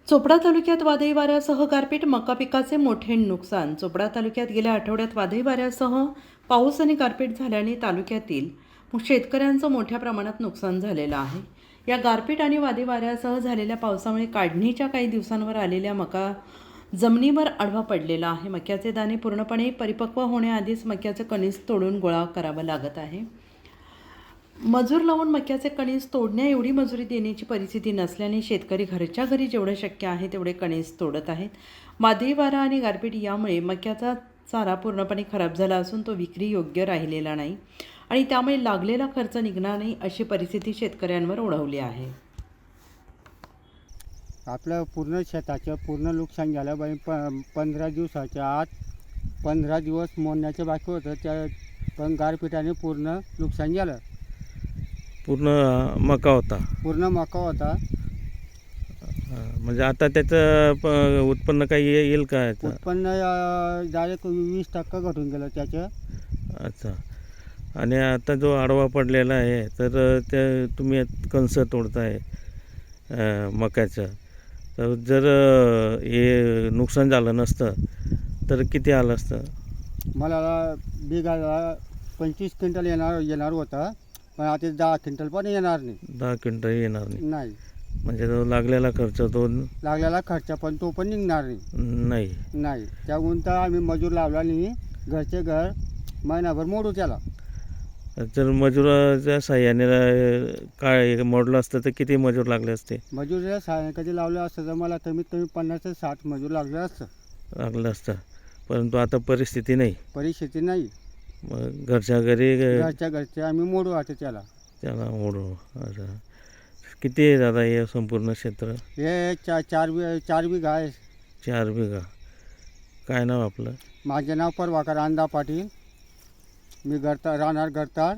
चोपडा तालुक्यात वादळी वाऱ्यासह गारपीट, मका पिकाचे मोठे नुकसान. चोपडा तालुक्यात गेल्या आठवड्यात वादळी वाऱ्यासह पाऊस आणि गारपीट झाल्याने तालुक्यातील शेतकऱ्यांचं मोठ्या प्रमाणात नुकसान झालेलं आहे. या गारपीट आणि वादळी वाऱ्यासह झालेल्या पावसामुळे काढणीच्या काही दिवसांवर आलेल्या मका जमिनीवर आडवा पडलेला आहे. मक्याचे दाणे पूर्णपणे परिपक्व होण्याआधीच मक्याचं कणीस तोडून गोळा करावं लागत आहे. मजूर लावून मक्याचे कणीस तोडण्या एवढी मजुरी देण्याची परिस्थिती नसल्याने शेतकरी घरच्या घरी जेवढं शक्य आहे तेवढे कणीस तोडत आहेत. वादळी वारा आणि गारपीट यामुळे मक्याचा चारा पूर्णपणे खराब झाला असून तो विक्री योग्य राहिलेला नाही आणि त्यामुळे लागलेला खर्च निघणार नाही अशी परिस्थिती शेतकऱ्यांवर ओढवली आहे. आपलं पूर्ण शेताचं पूर्ण नुकसान झालं बाई. 15 दिवसाच्या आत 15 दिवस मोडण्याचं बाकी होतं, त्या पण गारपिटाने पूर्ण नुकसान झालं. पूर्ण मका होता. पूर्ण मका होता. म्हणजे आता त्याचं उत्पन्न काही येईल का याचं? उत्पन्न डायरेक्ट 20% घटून गेलं त्याचं. अच्छा. आणि आता जो आडवा पडलेला आहे तर ते तुम्ही कणस तोडताय मक्याचं, तर जर हे नुकसान झालं नसतं तर किती आलं असतं? मला बिघाला 25 क्विंटल येणार होता, पण आता 10 क्विंटल पण येणार नाही. 10 क्विंटल येणार नाही. नाही म्हणजे तो लागलेला खर्च तो लागलेला खर्च पण तो पण निघणार नाही. नाही. त्याहून तर आम्ही मजूर लावला नाही, घरचे घर महिनाभर मोडू त्याला. जर मजुराच्या साह्याने काय मोडलं असतं तर किती मजूर लागले असते? मजुरीला कधी लावलं असतं तर मला कमीत कमी 50 ते 60 मजूर लागलं असतं. परंतु आता परिस्थिती नाही. परिस्थिती नाही. मग घरच्या घरचे आम्ही मोडू आता त्याला मोडू. अच्छा. किती आहे दादा हे संपूर्ण क्षेत्र? हे 4 बिघा आहे. 4 बिघा. काय नाव आपलं? माझे नाव प्रभाकर अंदा पाटील. मी राहणार गडताळ.